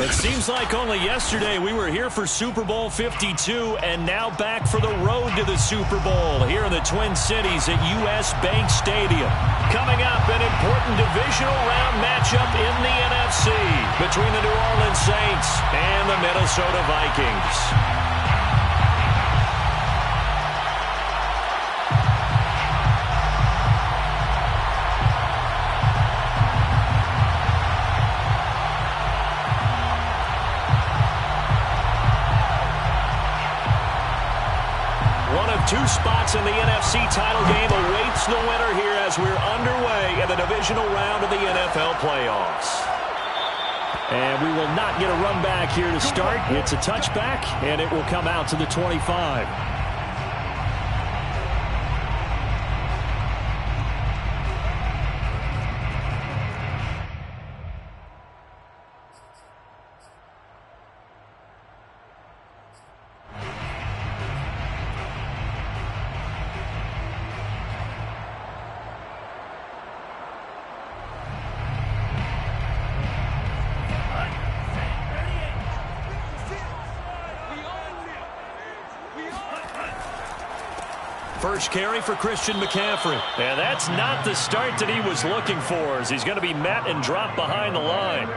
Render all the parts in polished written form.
It seems like only yesterday we were here for Super Bowl 52 and now back for the road to the Super Bowl here in the Twin Cities at US Bank Stadium. Coming up, an important divisional round matchup in the NFC between the New Orleans Saints and the Minnesota Vikings. Two spots in the NFC title game awaits the winner here as we're underway in the divisional round of the NFL playoffs. And we will not get a run back here to start. It's a touchback, and it will come out to the 25. First carry for Christian McCaffrey. And that's not the start that he was looking for, as he's going to be met and dropped behind the line.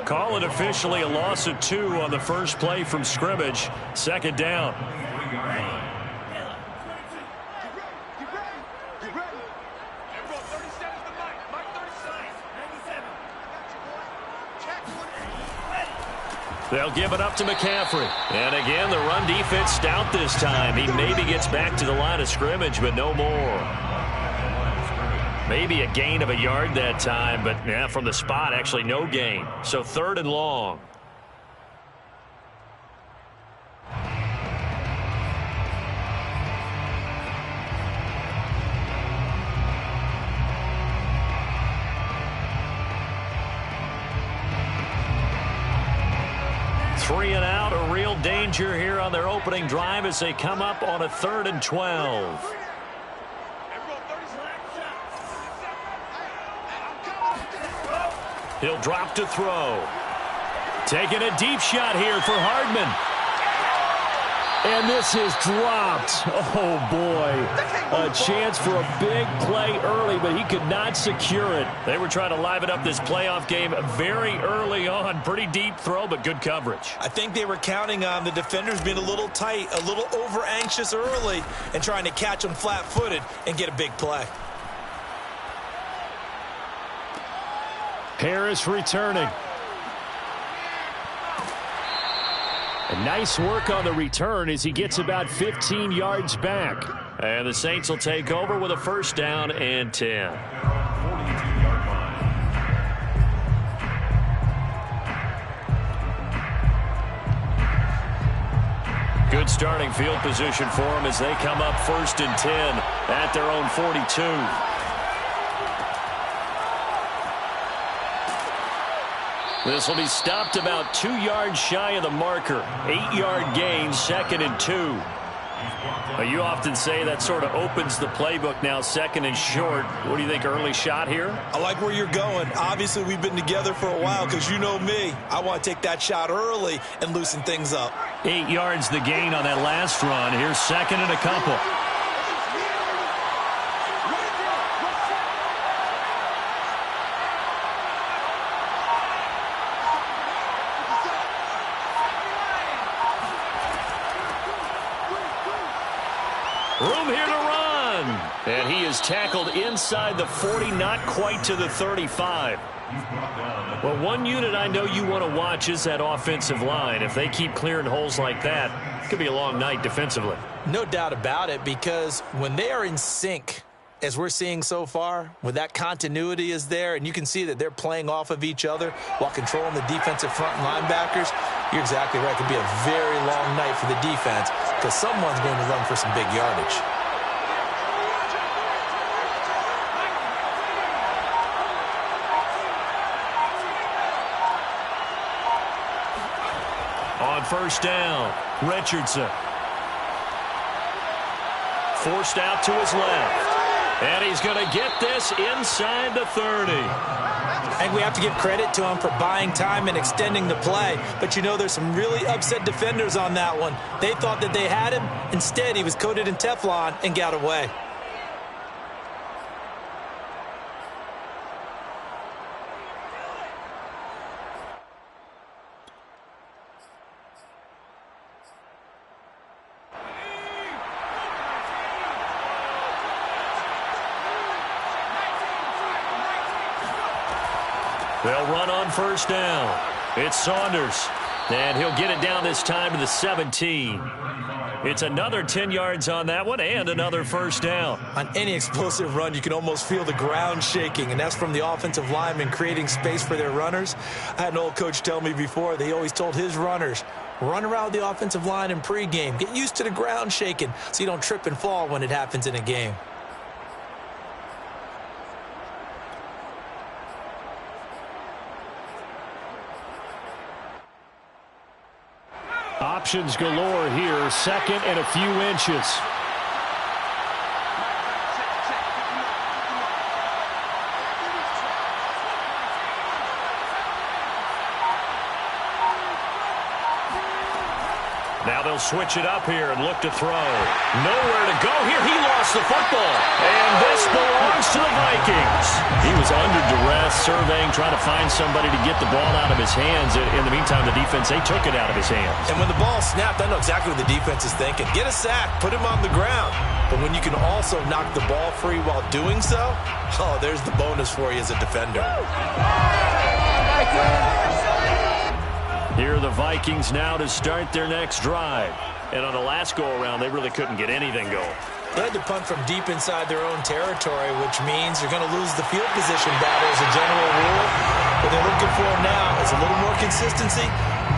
Call it officially a loss of 2 on the first play from scrimmage. Second down. They'll give it up to McCaffrey. And again, the run defense stout this time. He maybe gets back to the line of scrimmage, but no more. Maybe a gain of a yard that time, but yeah, from the spot, actually no gain. So 3rd and long. Three and out, a real danger here on their opening drive as they come up on a 3rd and 12. He'll drop to throw. Taking a deep shot here for Hardman. And this is dropped. Oh, boy. A chance for a big play early, but he could not secure it. They were trying to liven up this playoff game very early on. Pretty deep throw, but good coverage. I think they were counting on the defenders being a little tight, a little over-anxious early, and trying to catch them flat-footed and get a big play. Harris returning. And nice work on the return as he gets about 15 yards back. And the Saints will take over with a 1st down and 10. Good starting field position for them as they come up 1st and 10 at their own 42. This will be stopped about 2 yards shy of the marker. 8-yard gain, 2nd and 2. Now, you often say that sort of opens the playbook now, 2nd and short. What do you think, early shot here? I like where you're going. Obviously, we've been together for a while because you know me. I want to take that shot early and loosen things up. 8 yards the gain on that last run. Here's 2nd and a couple. Room here to run. And he is tackled inside the 40, not quite to the 35. Well, one unit I know you want to watch is that offensive line. If they keep clearing holes like that, it could be a long night defensively. No doubt about it, because when they are in sync, as we're seeing so far, when that continuity is there, and you can see that they're playing off of each other while controlling the defensive front linebackers, you're exactly right. It could be a very long night for the defense because someone's going to run for some big yardage. On 1st down, Richardson. Forced out to his left. And he's going to get this inside the 30. I think we have to give credit to him for buying time and extending the play. But, you know, there's some really upset defenders on that one. They thought that they had him. Instead, he was coated in Teflon and got away. They'll run on first down. It's Saunders, and he'll get it down this time to the 17. It's another 10 yards on that one and another first down. On any explosive run, you can almost feel the ground shaking, and that's from the offensive linemen creating space for their runners. I had an old coach tell me before, they always told his runners, run around the offensive line in pregame. Get used to the ground shaking so you don't trip and fall when it happens in a game. Options galore here, second and a few inches. Now they'll switch it up here and look to throw. Nowhere to go here. He lost the football. And this belongs to the Vikings. He was under duress, surveying, trying to find somebody to get the ball out of his hands. In the meantime, the defense, they took it out of his hands. And when the ball snapped, I know exactly what the defense is thinking. Get a sack, put him on the ground. But when you can also knock the ball free while doing so, oh, there's the bonus for you as a defender. Here are the Vikings now to start their next drive. And on the last go-around, they really couldn't get anything going. They had to punt from deep inside their own territory, which means you're going to lose the field position battle as a general rule. What they're looking for now is a little more consistency,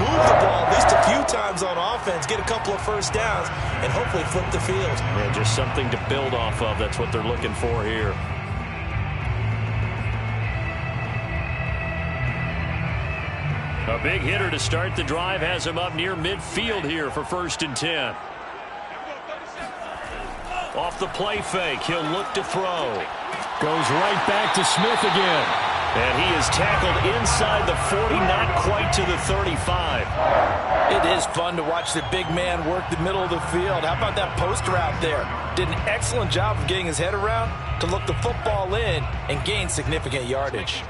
move the ball at least a few times on offense, get a couple of first downs, and hopefully flip the field. Yeah, just something to build off of. That's what they're looking for here. A big hitter to start the drive has him up near midfield here for 1st and 10. Off the play fake, he'll look to throw. Goes right back to Smith again. And he is tackled inside the 40, not quite to the 35. It is fun to watch the big man work the middle of the field. How about that post route there? Did an excellent job of getting his head around to look the football in and gain significant yardage.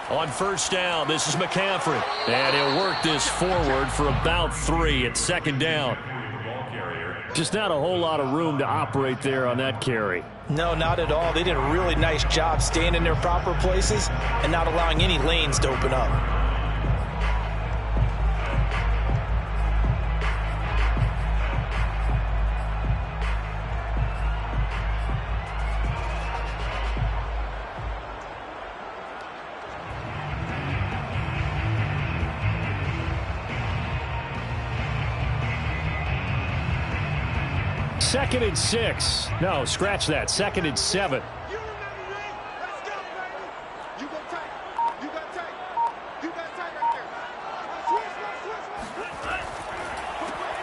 On first down, this is McCaffrey. And he'll work this forward for about 3 at 2nd down. Just not a whole lot of room to operate there on that carry. No, not at all. They did a really nice job staying in their proper places and not allowing any lanes to open up. Second and 6. No, scratch that. 2nd and 7.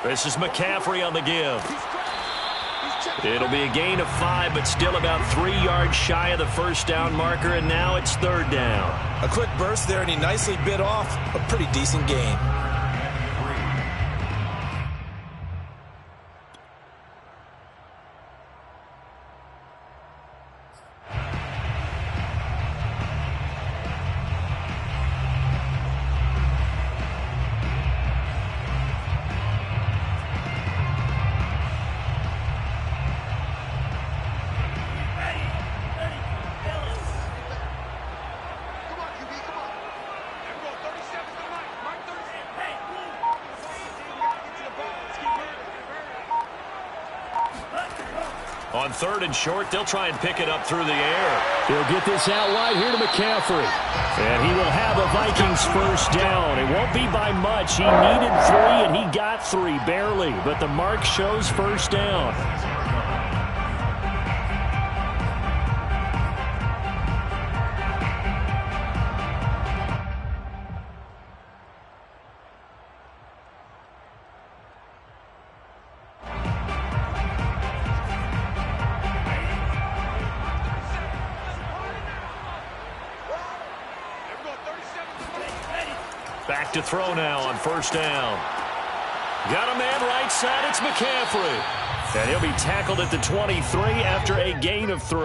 This is McCaffrey on the give. It'll be a gain of 5, but still about 3 yards shy of the first down marker, and now it's 3rd down. A quick burst there, and he nicely bit off a pretty decent gain. On 3rd and short, they'll try and pick it up through the air. He'll get this out wide here to McCaffrey. And he will have a Vikings first down. It won't be by much. He needed 3, and he got 3, barely. But the mark shows first down. Back to throw now on first down. Got a man right side. It's McCaffrey. And he'll be tackled at the 23 after a gain of 3.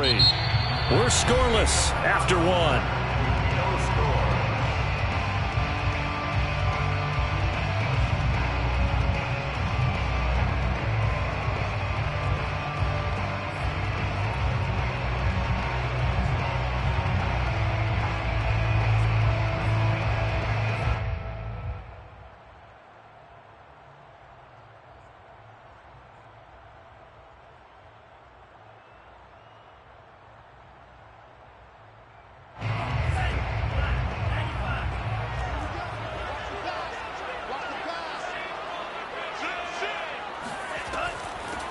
We're scoreless after 1.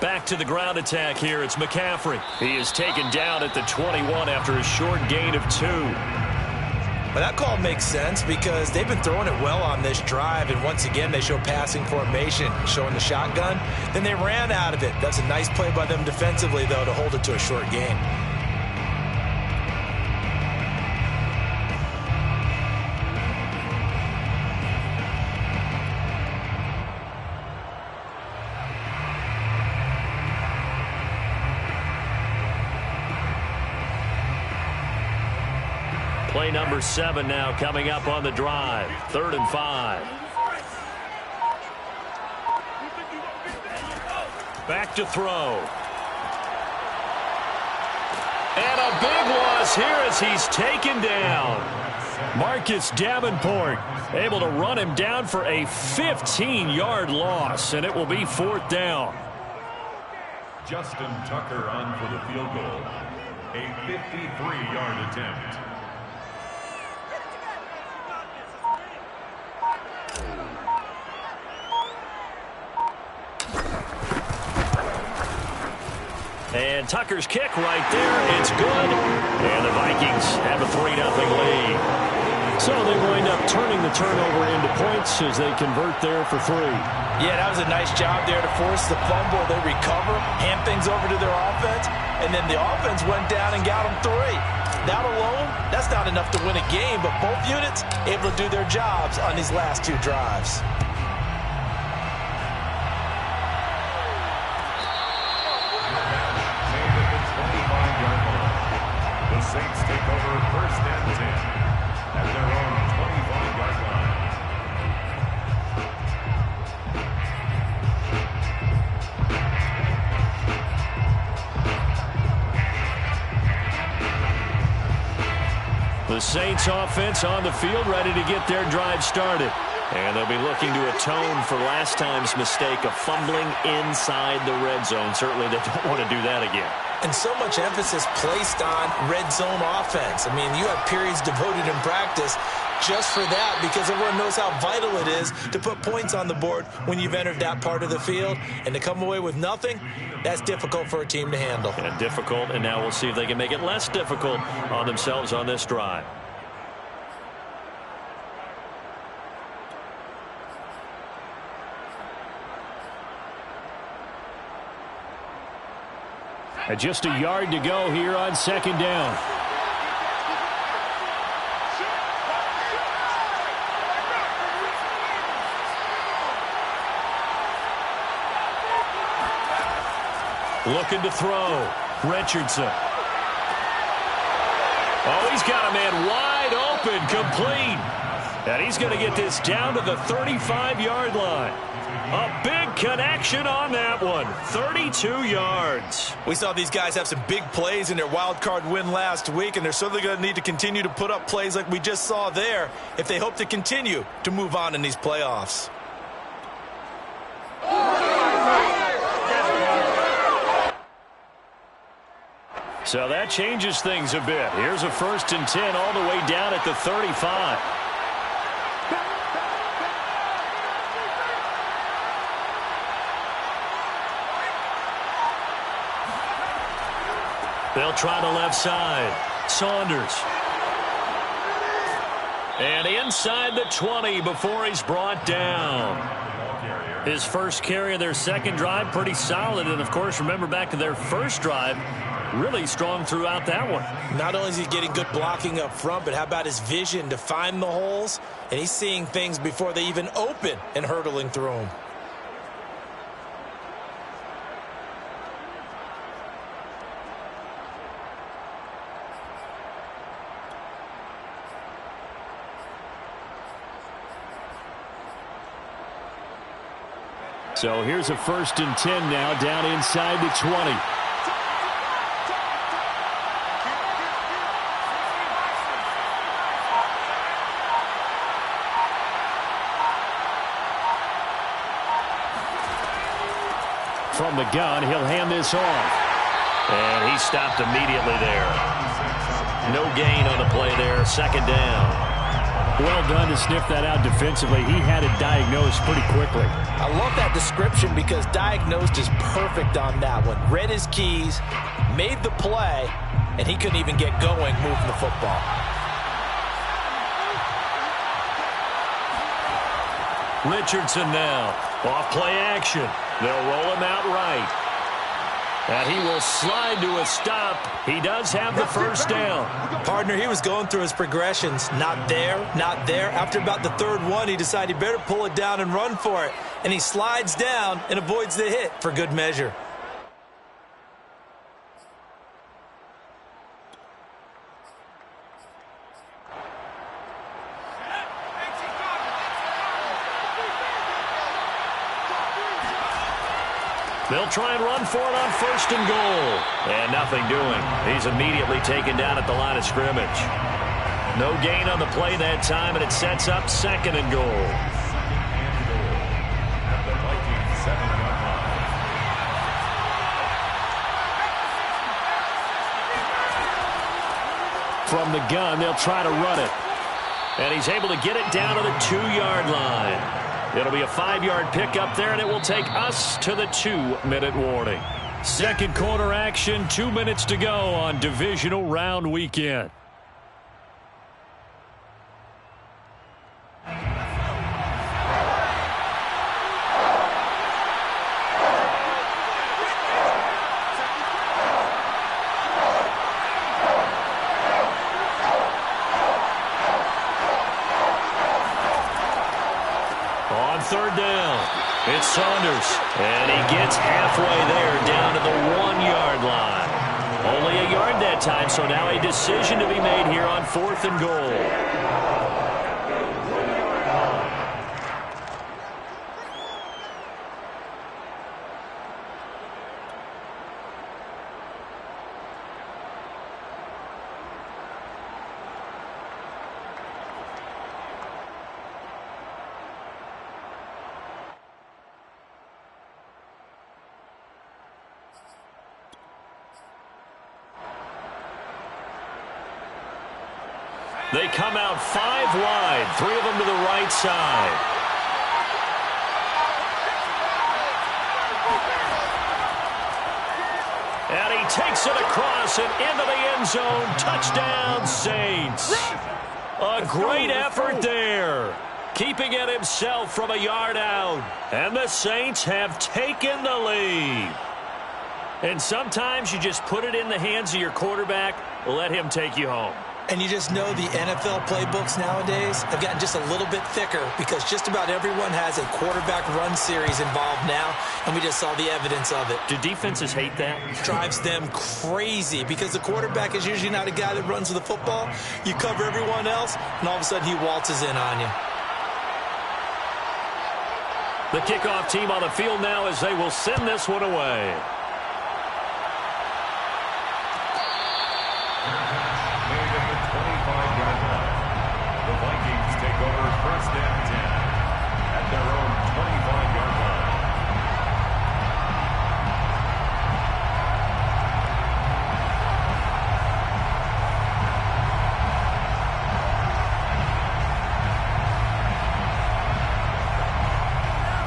Back to the ground attack here. It's McCaffrey. He is taken down at the 21 after a short gain of 2. Well, that call makes sense because they've been throwing it well on this drive, and once again they show passing formation, showing the shotgun. Then they ran out of it. That's a nice play by them defensively, though, to hold it to a short gain. Play number 7 now coming up on the drive. 3rd and 5. Back to throw. And a big loss here as he's taken down. Marcus Davenport able to run him down for a 15-yard loss, and it will be 4th down. Justin Tucker on for the field goal. A 53-yard attempt. And Tucker's kick right there. It's good. And the Vikings have a 3-0 lead. So they wind up turning the turnover into points as they convert there for 3. Yeah, that was a nice job there to force the fumble. They recover, hand things over to their offense, and then the offense went down and got them 3. That alone, that's not enough to win a game, but both units able to do their jobs on these last 2 drives. Saints take over 1st and 10 at their own 25-yard line. The Saints offense on the field ready to get their drive started. And they'll be looking to atone for last time's mistake of fumbling inside the red zone. Certainly they don't want to do that again. And so much emphasis placed on red zone offense. I mean, you have periods devoted in practice just for that because everyone knows how vital it is to put points on the board when you've entered that part of the field. And to come away with nothing, that's difficult for a team to handle. And difficult, and now we'll see if they can make it less difficult on themselves on this drive. And just a yard to go here on 2nd down. Looking to throw. Richardson. Oh, he's got a man wide open, complete. And he's going to get this down to the 35-yard line. A big connection on that one. 32 yards. We saw these guys have some big plays in their wild card win last week, and they're certainly going to need to continue to put up plays like we just saw there if they hope to continue to move on in these playoffs. So that changes things a bit. Here's a 1st and 10 all the way down at the 35. They'll try the left side. Saunders. And inside the 20 before he's brought down. His first carry of their second drive, pretty solid. And, of course, remember back to their first drive really strong throughout that one. Not only is he getting good blocking up front, but how about his vision to find the holes? And he's seeing things before they even open and hurtling through them. So here's a 1st and 10 now, down inside the 20. From the gun, he'll hand this off. And he stopped immediately there. No gain on the play there, 2nd down. Well done to sniff that out defensively. He had it diagnosed pretty quickly. I love that description because diagnosed is perfect on that one. Read his keys, made the play, and he couldn't even get going moving the football. Richardson now. Off play action. They'll roll him out right. And he will slide to a stop. He does have the 1st down. Partner, he was going through his progressions. Not there, not there. After about the 3rd one, he decided he better pull it down and run for it. And he slides down and avoids the hit for good measure. They'll try and run for it on 1st and goal. And nothing doing. He's immediately taken down at the line of scrimmage. No gain on the play that time, and it sets up 2nd and goal. From the gun, they'll try to run it. And he's able to get it down to the 2-yard line. It'll be a 5-yard pickup there, and it will take us to the 2-minute warning. 2nd quarter action, 2 minutes to go on divisional round weekend. On 3rd down, it's Saunders. And he gets halfway there down to the 1-yard line. Only a yard that time, so now a decision to be made here on 4th and goal. They come out 5 wide, 3 of them to the right side. And he takes it across and into the end zone. Touchdown, Saints. A great effort there. Keeping it himself from a yard out. And the Saints have taken the lead. And sometimes you just put it in the hands of your quarterback, let him take you home. And you just know the NFL playbooks nowadays have gotten just a little bit thicker because just about everyone has a quarterback run series involved now, and we just saw the evidence of it. Do defenses hate that? Drives them crazy because the quarterback is usually not a guy that runs with the football. You cover everyone else, and all of a sudden he waltzes in on you. The kickoff team on the field now as they will send this one away.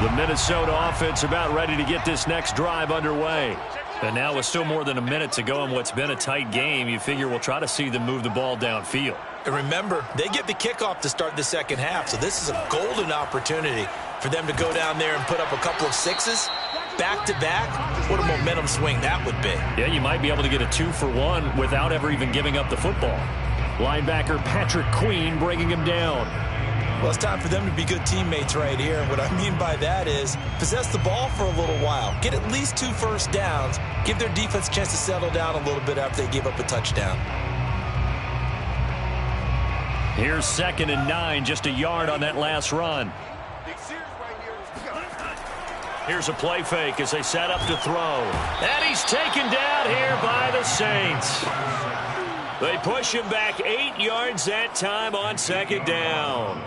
The Minnesota offense about ready to get this next drive underway. And now with still more than a minute to go in what's been a tight game, you figure we'll try to see them move the ball downfield. And remember, they get the kickoff to start the second half, so this is a golden opportunity for them to go down there and put up a couple of 6s back-to-back, what a momentum swing that would be. Yeah, you might be able to get a 2-for-1 without ever even giving up the football. Linebacker Patrick Queen bringing him down. Well, it's time for them to be good teammates right here. And what I mean by that is possess the ball for a little while. Get at least 2 first downs. Give their defense a chance to settle down a little bit after they give up a touchdown. Here's 2nd and 9, just a yard on that last run. Here's a play fake as they set up to throw. And he's taken down here by the Saints. They push him back 8 yards that time on 2nd down.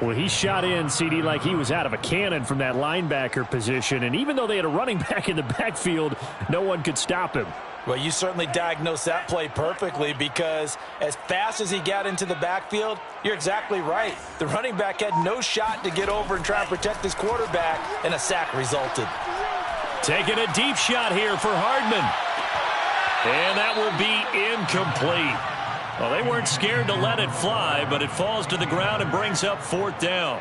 Well, he shot in, CD, like he was out of a cannon from that linebacker position. And even though they had a running back in the backfield, no one could stop him. Well, you certainly diagnosed that play perfectly because as fast as he got into the backfield, you're exactly right. The running back had no shot to get over and try and protect his quarterback, and a sack resulted. Taking a deep shot here for Hardman. And that will be incomplete. Well, they weren't scared to let it fly, but it falls to the ground and brings up 4th down.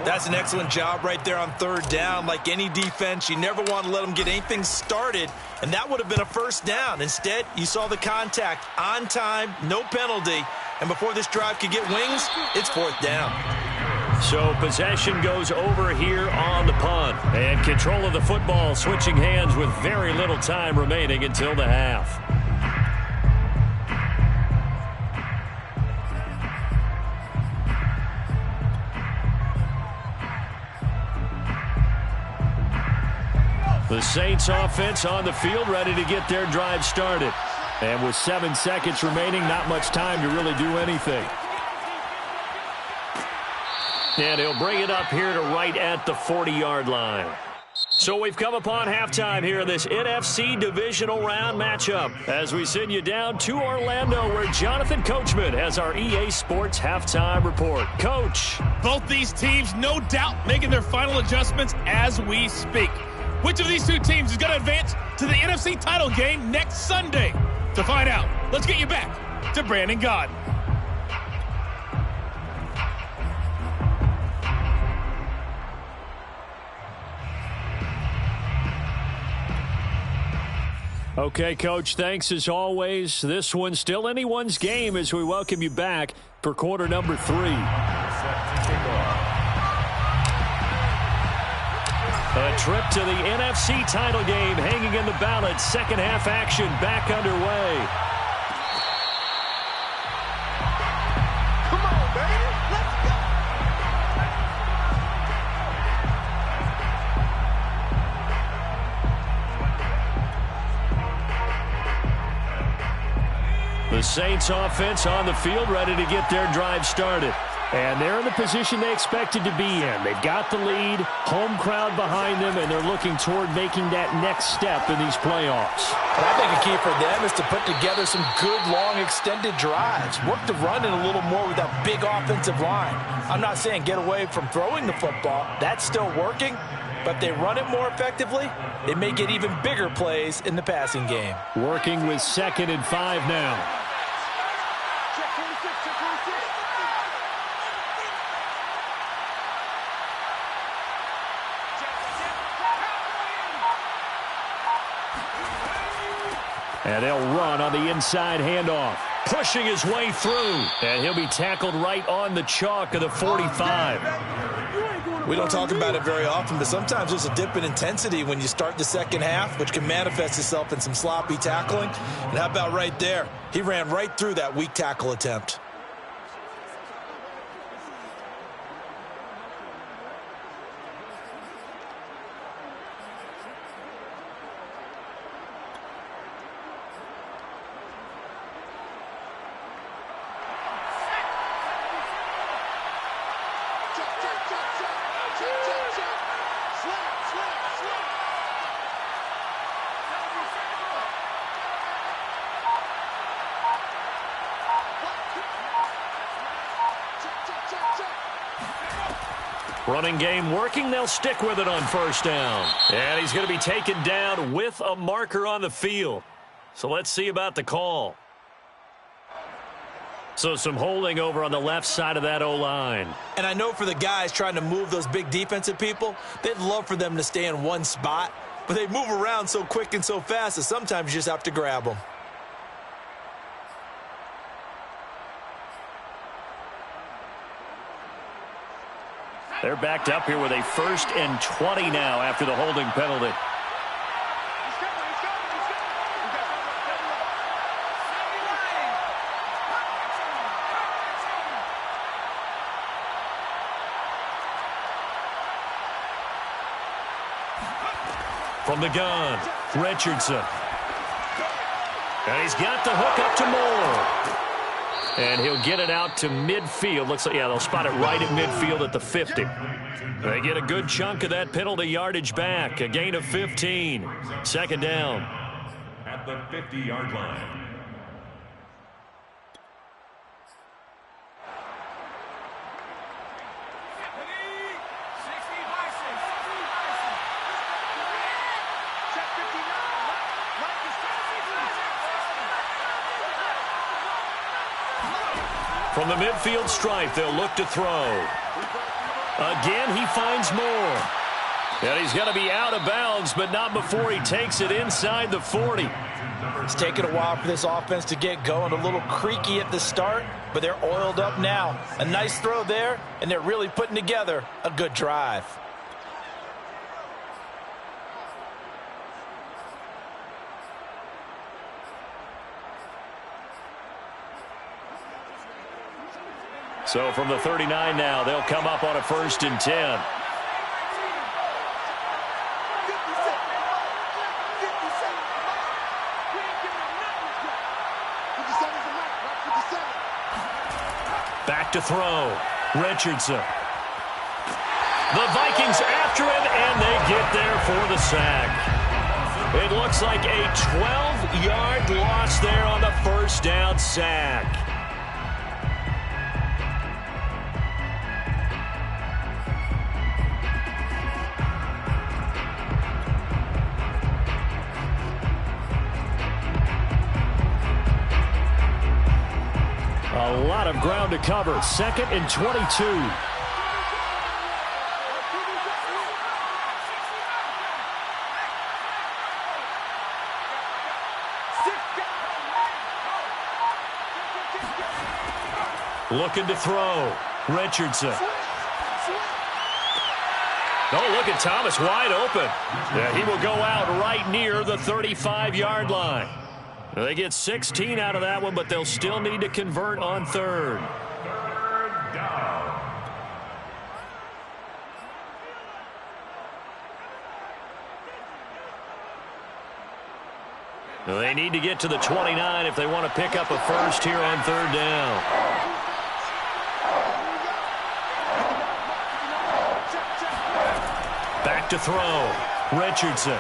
That's an excellent job right there on 3rd down. Like any defense, you never want to let them get anything started, and that would have been a 1st down. Instead, you saw the contact on time, no penalty, and before this drive could get wings, it's 4th down. So possession goes over here on the punt, and control of the football switching hands with very little time remaining until the half. The Saints offense on the field, ready to get their drive started. And with 7 seconds remaining, not much time to really do anything. And he'll bring it up here to right at the 40-yard line. So we've come upon halftime here in this NFC divisional round matchup as we send you down to Orlando where Jonathan Coachman has our EA Sports halftime report. Coach. Both these teams, no doubt, making their final adjustments as we speak. Which of these two teams is going to advance to the NFC title game next Sunday? To find out, let's get you back to Brandon Gaudin. Okay, Coach, thanks as always. This one's still anyone's game as we welcome you back for quarter number 3. A trip to the NFC title game hanging in the balance. Second half action back underway. Come on, baby. Let's go. The Saints offense on the field ready to get their drive started. And they're in the position they expected to be in. They've got the lead, home crowd behind them, and they're looking toward making that next step in these playoffs. And I think a key for them is to put together some good, long, extended drives. Work the run in a little more with that big offensive line. I'm not saying get away from throwing the football. That's still working. But if they run it more effectively, they may get even bigger plays in the passing game. Working with 2nd and 5 now. And they'll run on the inside handoff. Pushing his way through. And he'll be tackled right on the chalk of the 45. We don't talk about it very often, but sometimes there's a dip in intensity when you start the second half, which can manifest itself in some sloppy tackling. And how about right there? He ran right through that weak tackle attempt. Running game working. They'll stick with it on 1st down. And he's going to be taken down with a marker on the field. So let's see about the call. So some holding over on the left side of that O-line. And I know for the guys trying to move those big defensive people, they'd love for them to stay in one spot, but they move around so quick and so fast that sometimes you just have to grab them. They're backed up here with a 1st and 20 now after the holding penalty. From the gun, Richardson. And he's got the hook up to Moore. And he'll get it out to midfield. Looks like, yeah, they'll spot it right at midfield at the 50. They get a good chunk of that penalty yardage back. A gain of 15. 2nd down. At the 50-yard line. From the midfield stripe, they'll look to throw. Again, he finds Moore. And he's going to be out of bounds, but not before he takes it inside the 40. It's taken a while for this offense to get going. A little creaky at the start, but they're oiled up now. A nice throw there, and they're really putting together a good drive. So from the 39 now, they'll come up on a 1st and 10. Back to throw. Richardson. The Vikings after him, and they get there for the sack. It looks like a 12-yard loss there on the 1st down sack. A lot of ground to cover. 2nd and 22. Looking to throw. Richardson. Oh, look at Thomas wide open. Yeah, he will go out right near the 35-yard line. They get 16 out of that one, but they'll still need to convert on 3rd. 3rd down. They need to get to the 29 if they want to pick up a 1st here on 3rd down. Back to throw. Richardson.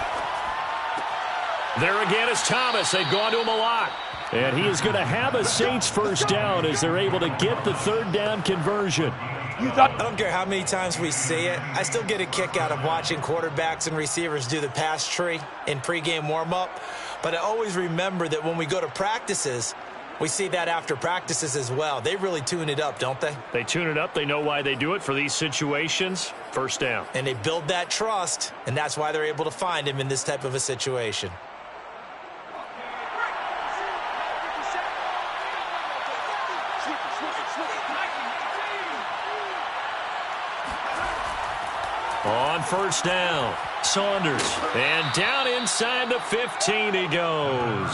There again is Thomas. They've gone to him a lot. And he is going to have a Saints 1st down as they're able to get the 3rd down conversion. I don't care how many times we see it. I still get a kick out of watching quarterbacks and receivers do the pass tree in pregame warm-up. But I always remember that when we go to practices, we see that after practices as well. They really tune it up, don't they? They tune it up. They know why they do it for these situations. 1st down. And they build that trust, and that's why they're able to find him in this type of a situation. On 1st down, Saunders. And down inside the 15 he goes.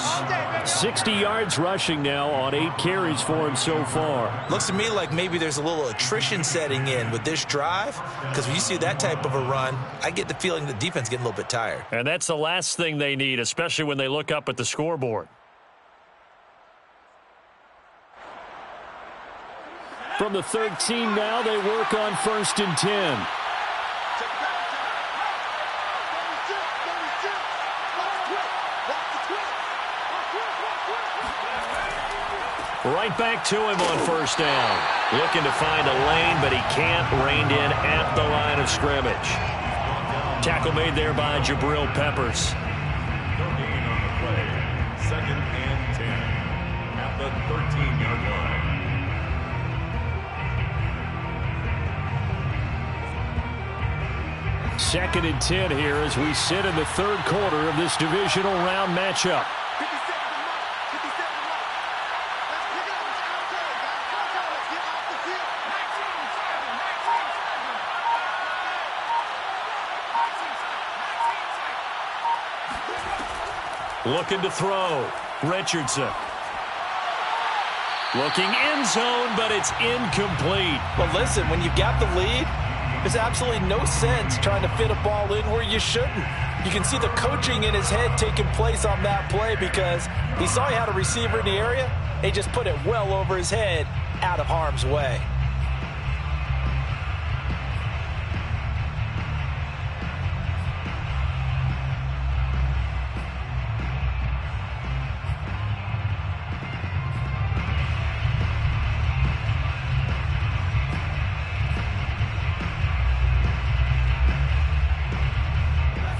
60 yards rushing now on 8 carries for him so far. Looks to me like maybe there's a little attrition setting in with this drive, because when you see that type of a run, I get the feeling the defense getting a little bit tired. And that's the last thing they need, especially when they look up at the scoreboard. From the 13 now, they work on 1st and 10. Right back to him on 1st down. Looking to find a lane, but he can't. Reined in at the line of scrimmage. Tackle made there by Jabril Peppers. No gain on the play. 2nd and 10. At the 13-yard line. 2nd and 10 here as we sit in the third quarter of this divisional round matchup. Looking to throw. Richardson. Looking end zone, but it's incomplete. Well, listen, when you've got the lead, there's absolutely no sense trying to fit a ball in where you shouldn't. You can see the coaching in his head taking place on that play because he saw he had a receiver in the area. He just put it well over his head, out of harm's way.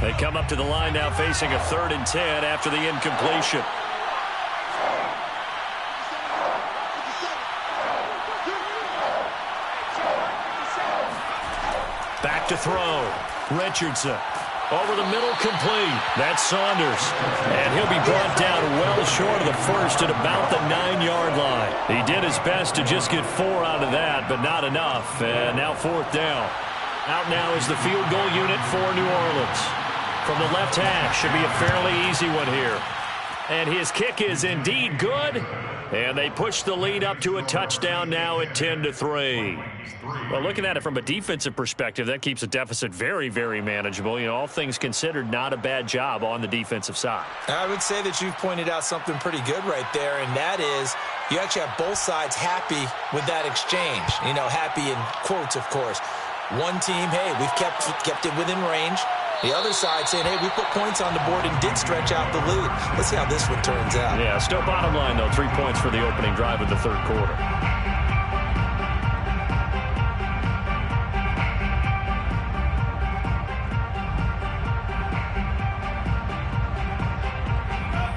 They come up to the line now facing a 3rd and 10 after the incompletion. Back to throw. Richardson. Over the middle, complete. That's Saunders. And he'll be brought down well short of the first at about the 9-yard line. He did his best to just get 4 out of that, but not enough. And now 4th down. Out now is the field goal unit for New Orleans. From the left hash, should be a fairly easy one here. And his kick is indeed good. And they push the lead up to a touchdown now at 10-3. Well, looking at it from a defensive perspective, that keeps the deficit very, very manageable. You know, all things considered, not a bad job on the defensive side. I would say that you've pointed out something pretty good right there, and that is you actually have both sides happy with that exchange. You know, happy in quotes, of course. One team, hey, we've kept it within range. The other side saying, hey, we put points on the board and did stretch out the lead. Let's see how this one turns out. Yeah, still bottom line, though, 3 points for the opening drive of the third quarter.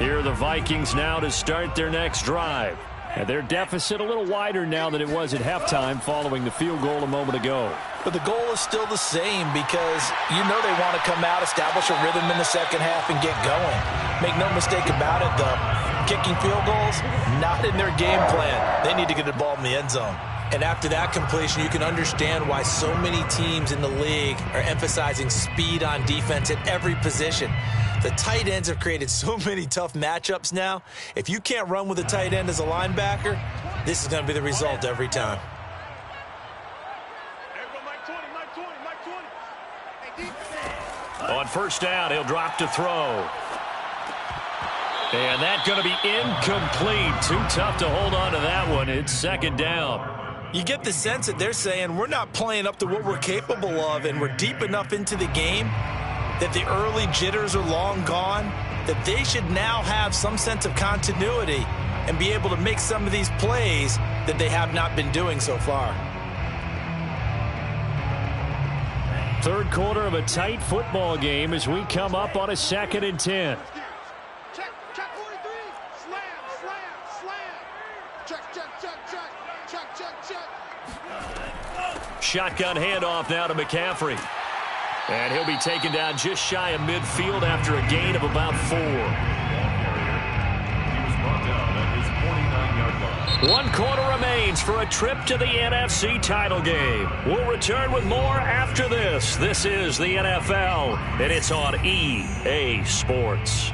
Here are the Vikings now to start their next drive. And their deficit a little wider now than it was at halftime following the field goal a moment ago. But the goal is still the same because you know they want to come out, establish a rhythm in the second half, and get going. Make no mistake about it, though. Kicking field goals, not in their game plan. They need to get the ball in the end zone. And after that completion, you can understand why so many teams in the league are emphasizing speed on defense at every position. The tight ends have created so many tough matchups now. If you can't run with a tight end as a linebacker, this is going to be the result every time. On first down, he'll drop to throw. And that's going to be incomplete. Too tough to hold on to that one. It's 2nd down. You get the sense that they're saying we're not playing up to what we're capable of, and we're deep enough into the game that the early jitters are long gone, that they should now have some sense of continuity and be able to make some of these plays that they have not been doing so far. Third quarter of a tight football game as we come up on a 2nd and 10. Check 43. Slam. Check. Shotgun handoff now to McCaffrey. And he'll be taken down just shy of midfield after a gain of about 4. He was brought down at his 49-yard line. 1 quarter remains for a trip to the NFC title game. We'll return with more after this. This is the NFL, and it's on EA Sports.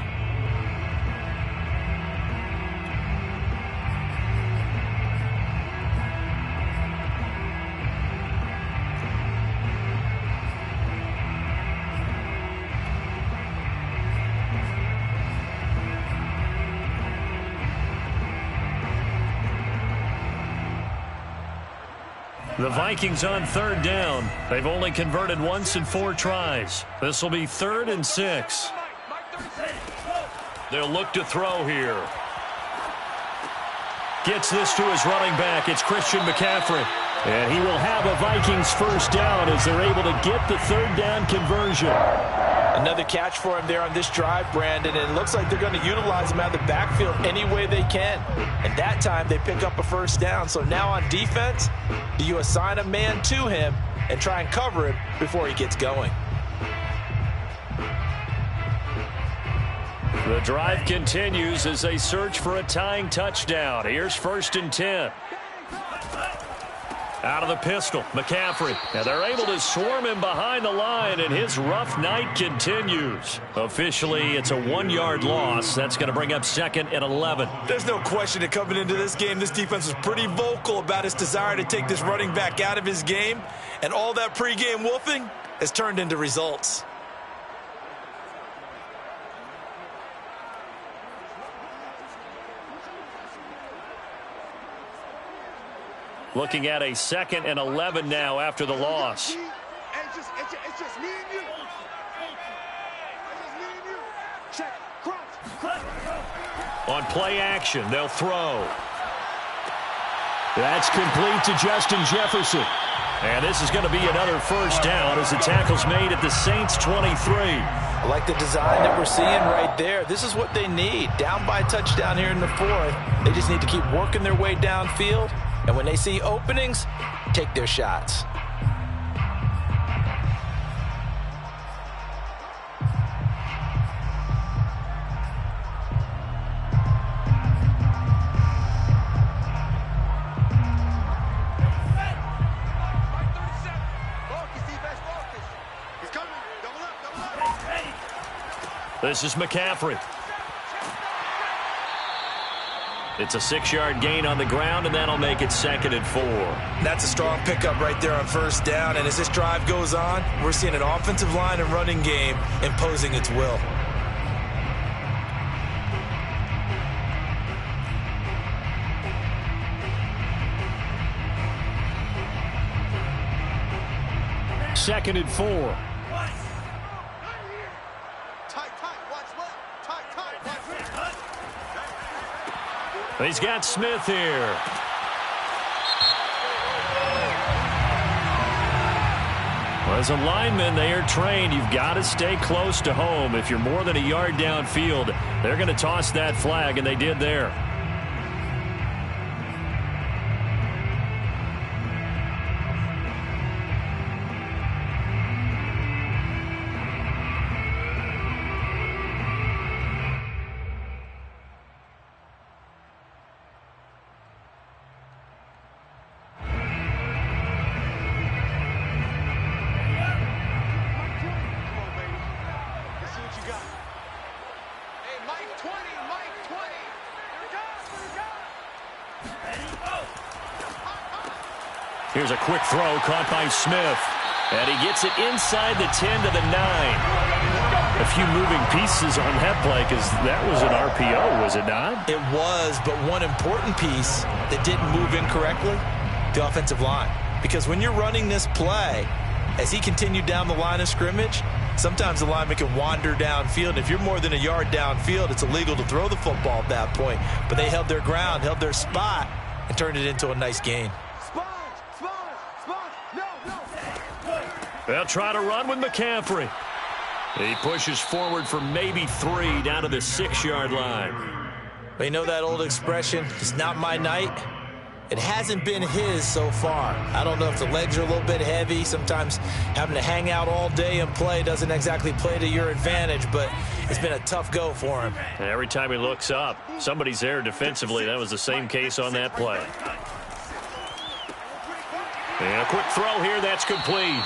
The Vikings on 3rd down. They've only converted once in 4 tries. This will be 3rd and 6. They'll look to throw here. Gets this to his running back. It's Christian McCaffrey. And he will have a Vikings first down as they're able to get the 3rd down conversion. Another catch for him there on this drive, Brandon, and it looks like they're going to utilize him out of the backfield any way they can. And that time they pick up a first down. So now on defense, do you assign a man to him and try and cover him before he gets going? The drive continues as they search for a tying touchdown. Here's 1st and 10. Out of the pistol, McCaffrey. Now they're able to swarm him behind the line, and his rough night continues. Officially, it's a 1-yard loss. That's going to bring up 2nd and 11. There's no question that coming into this game, this defense was pretty vocal about its desire to take this running back out of his game, and all that pregame wolfing has turned into results. Looking at a 2nd and 11 now after the loss. It's just me and you. It's just me and you. Check. Crunch. On play action, they'll throw. That's complete to Justin Jefferson. And this is going to be another 1st down as the tackle's made at the Saints 23. I like the design that we're seeing right there. This is what they need. Down by a touchdown here in the 4th. They just need to keep working their way downfield. And when they see openings, take their shots. This is McCaffrey. It's a 6-yard gain on the ground, and that'll make it 2nd and 4. That's a strong pickup right there on 1st down. And as this drive goes on, we're seeing an offensive line and running game imposing its will. Second and 4. He's got Smith here. Well, as a lineman, they are trained. You've got to stay close to home. If you're more than a yard downfield, they're going to toss that flag, and they did there. Here's a quick throw caught by Smith. And he gets it inside the 10 to the 9. A few moving pieces on that play because that was an RPO, was it not? It was, but one important piece that didn't move incorrectly, the offensive line. Because when you're running this play, as he continued down the line of scrimmage, sometimes the lineman can wander downfield. If you're more than a yard downfield, it's illegal to throw the football at that point. But they held their ground, held their spot, and turned it into a nice gain. They'll try to run with McCaffrey. He pushes forward for maybe 3 down to the 6-yard line. But you know that old expression, it's not my night? It hasn't been his so far. I don't know if the legs are a little bit heavy. Sometimes having to hang out all day and play doesn't exactly play to your advantage, but it's been a tough go for him. And every time he looks up, somebody's there defensively. That was the same case on that play. And a quick throw here, that's complete.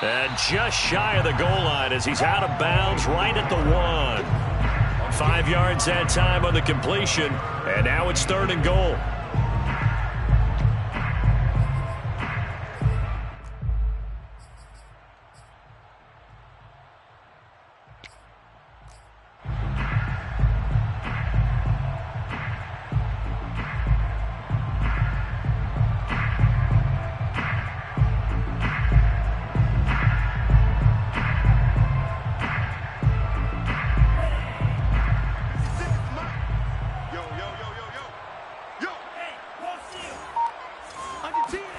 And just shy of the goal line as he's out of bounds right at the 1. 5 yards that time on the completion, and now it's 3rd and goal.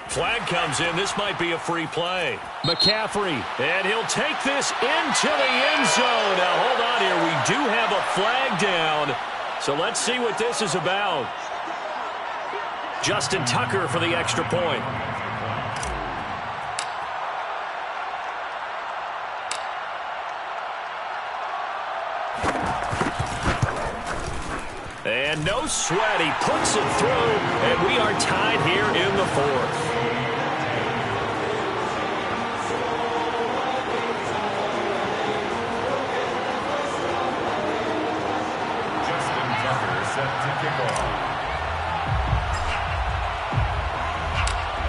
Flag comes in. This might be a free play. McCaffrey, and he'll take this into the end zone. Now, hold on here. We do have a flag down, so let's see what this is about. Justin Tucker for the extra point. And no sweat, he puts it through, and we are tied here in the fourth. Justin Tucker set to kick off.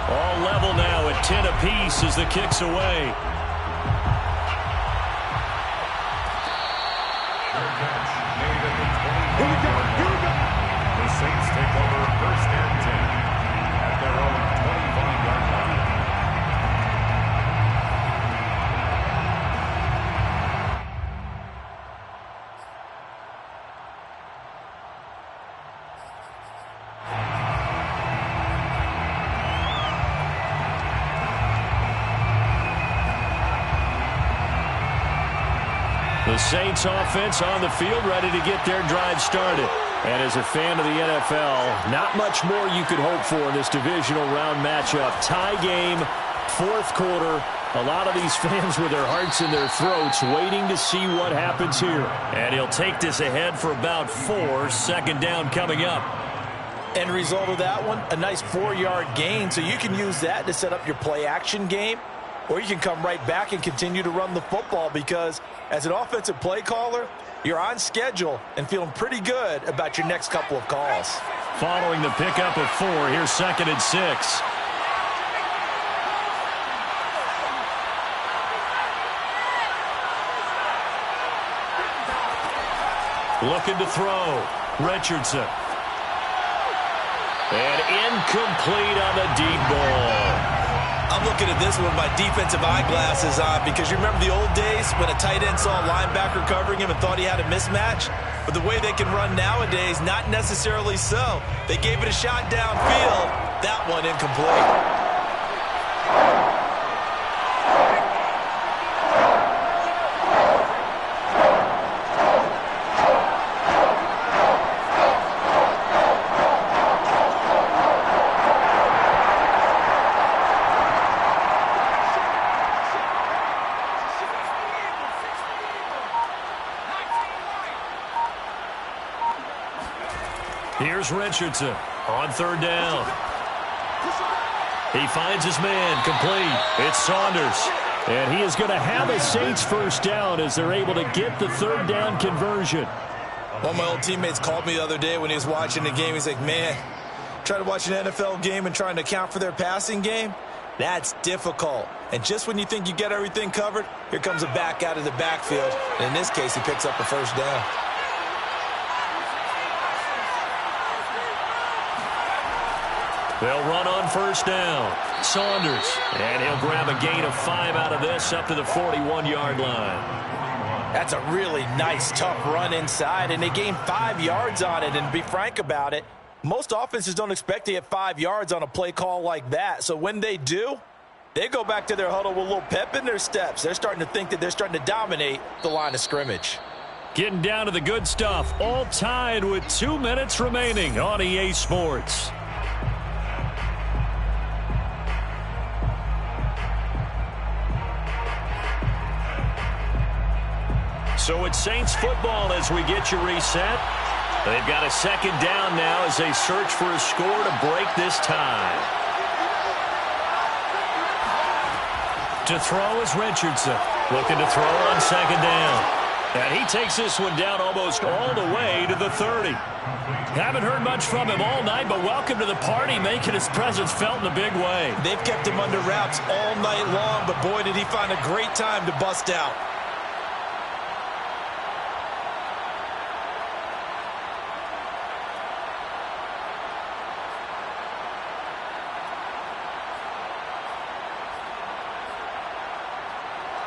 All level now at 10 apiece as the kick's away. The Saints take over first and 10 at their own 25-yard line. The Saints offense on the field, ready to get their drive started. And as a fan of the NFL, not much more you could hope for in this divisional round matchup. Tie game, fourth quarter. A lot of these fans with their hearts in their throats waiting to see what happens here. And he'll take this ahead for about 4. Second down coming up. End result of that one, a nice 4-yard gain. So you can use that to set up your play-action game. Or you can come right back and continue to run the football because as an offensive play caller, you're on schedule and feeling pretty good about your next couple of calls. Following the pickup of 4, here's 2nd and 6. Looking to throw. Richardson. And incomplete on the deep ball. I'm looking at this with my defensive eyeglasses on because you remember the old days when a tight end saw a linebacker covering him and thought he had a mismatch? But the way they can run nowadays, not necessarily so. They gave it a shot downfield. That one incomplete. Here's Richardson on 3rd down. He finds his man complete. It's Saunders. And he is going to have a Saints first down as they're able to get the 3rd down conversion. One of my old teammates called me the other day when he was watching the game. He's like, man, trying to watch an NFL game and trying to account for their passing game, that's difficult. And just when you think you get everything covered, here comes a back out of the backfield. And in this case, he picks up a first down. They'll run on 1st down. Saunders. And he'll grab a gain of 5 out of this up to the 41-yard line. That's a really nice, tough run inside, and they gained 5 yards on it. And to be frank about it, most offenses don't expect to get 5 yards on a play call like that. So when they do, they go back to their huddle with a little pep in their steps. They're starting to think that they're starting to dominate the line of scrimmage. Getting down to the good stuff. All tied with 2 minutes remaining on EA Sports. So it's Saints football as we get you reset. They've got a 2nd down now as they search for a score to break this tie. To throw is Richardson. Looking to throw on 2nd down. And he takes this one down almost all the way to the 30. Haven't heard much from him all night, but welcome to the party, making his presence felt in a big way. They've kept him under wraps all night long, but boy, did he find a great time to bust out.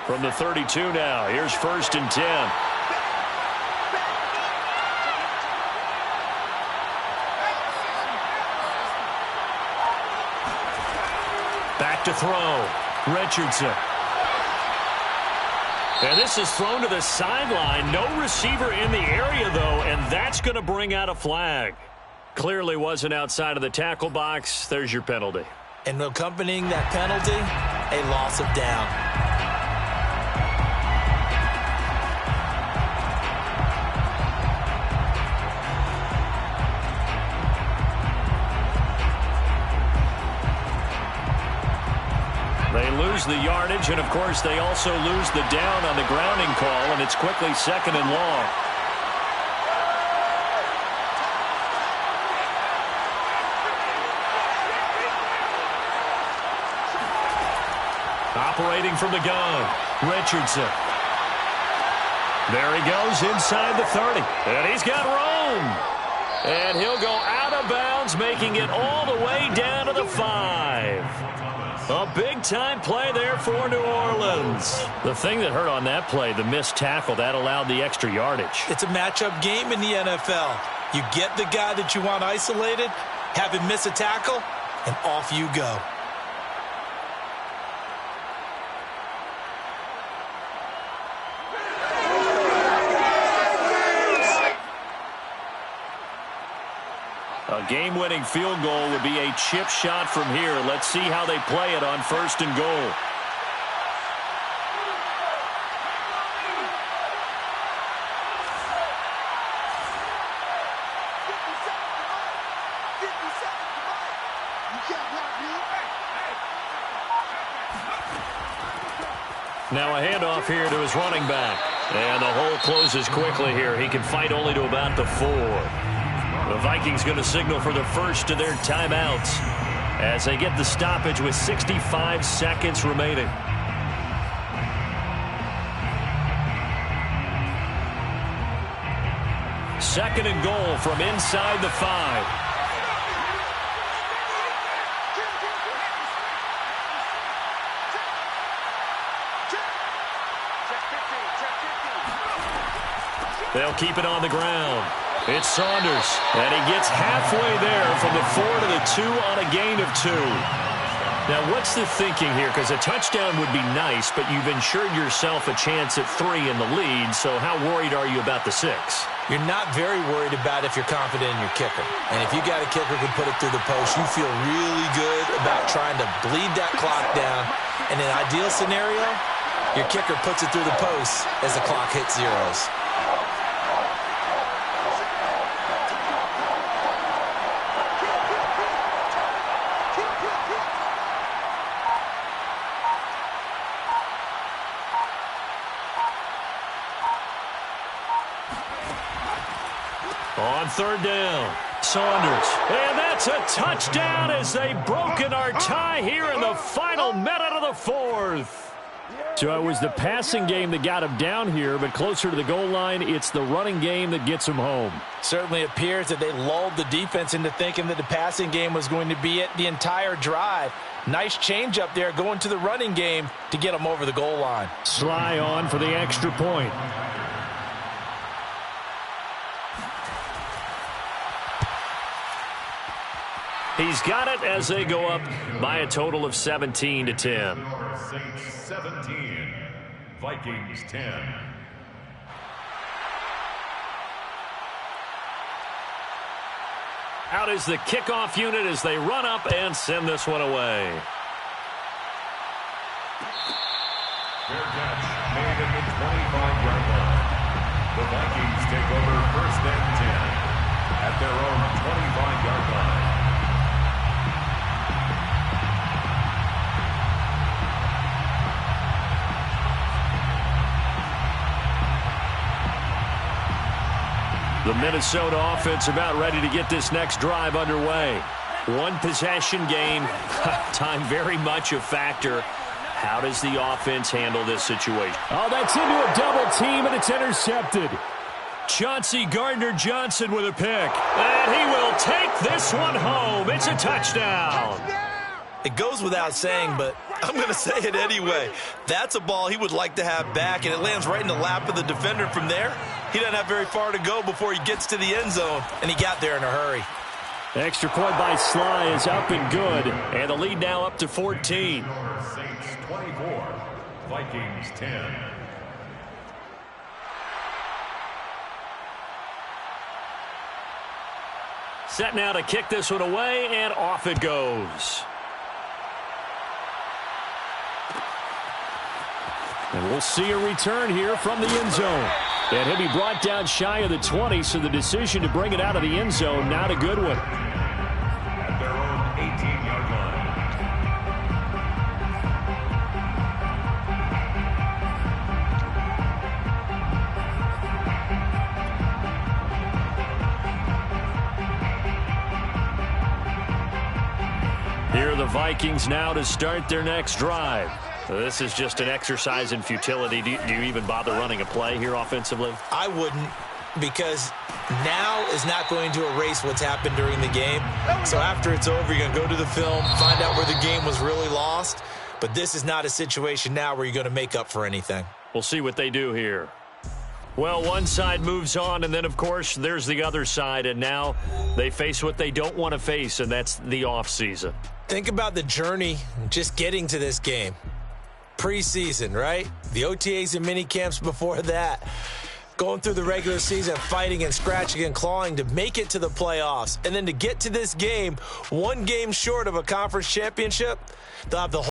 From the 32 now, here's 1st and 10. Back to throw. Richardson. And this is thrown to the sideline. No receiver in the area, though, and that's going to bring out a flag. Clearly wasn't outside of the tackle box. There's your penalty. And accompanying that penalty, a loss of down. They lose the yardage, and, of course, they also lose the down on the grounding call, and it's quickly 2nd and long. Operating from the gun, Richardson. There he goes inside the 30. And he's got room. And he'll go out of bounds, making it all the way down to the 5. A big-time play there for New Orleans. The thing that hurt on that play, the missed tackle, that allowed the extra yardage. It's a matchup game in the NFL. You get the guy that you want isolated, have him miss a tackle, and off you go. A game-winning field goal would be a chip shot from here. Let's see how they play it on 1st and goal. Now a handoff here to his running back. And the hole closes quickly here. He can fight only to about the 4. The Vikings going to signal for the first of their timeouts as they get the stoppage with 65 seconds remaining. Second and goal from inside the 5. They'll keep it on the ground. It's Saunders, and he gets halfway there from the 4 to the 2 on a gain of 2. Now, what's the thinking here? Because a touchdown would be nice, but you've ensured yourself a chance at 3 in the lead, so how worried are you about the 6? You're not very worried about if you're confident in your kicker. And if you got a kicker who can put it through the post, you feel really good about trying to bleed that clock down. In an ideal scenario, your kicker puts it through the post as the clock hits zeros. On 3rd down, Saunders. And that's a touchdown as they've broken our tie here in the final minute of the 4th. So it was the passing game that got him down here, but closer to the goal line, it's the running game that gets him home. Certainly appears that they lulled the defense into thinking that the passing game was going to be it the entire drive. Nice change up there going to the running game to get them over the goal line. Sly on for the extra point. He's got it as they go up by a total of 17-10. Saints 17, Vikings 10. Out is the kickoff unit as they run up and send this one away. Fair catch made at the 25-yard line. The Vikings take over 1st and 10 at their own 25-yard line. The Minnesota offense about ready to get this next drive underway. One possession game, time very much a factor. How does the offense handle this situation? Oh, that's into a double team, and it's intercepted. Chauncey Gardner-Johnson with a pick. And he will take this one home. It's a touchdown. It goes without saying, but I'm going to say it anyway. That's a ball he would like to have back, and it lands right in the lap of the defender from there. He doesn't have very far to go before he gets to the end zone, and he got there in a hurry. Extra point by Sly is up and good. And the lead now up to 14. Saints 24, Vikings 10. Set now to kick this one away, and off it goes. And we'll see a return here from the end zone. And he'll be brought down shy of the 20, so the decision to bring it out of the end zone, not a good one. At their own 18-yard line. the Vikings now to start their next drive. This is just an exercise in futility. Do you even bother running a play here offensively? I wouldn't, because now is not going to erase what's happened during the game. So after it's over, you're going to go to the film, find out where the game was really lost. But this is not a situation now where you're going to make up for anything. We'll see what they do here. Well, one side moves on, and then, of course, there's the other side, and now they face what they don't want to face, and that's the offseason. Think about the journey just getting to this game. Preseason, right? The OTAs and mini camps before that. Going through the regular season, fighting and scratching and clawing to make it to the playoffs. And then to get to this game, one game short of a conference championship, they'll have the whole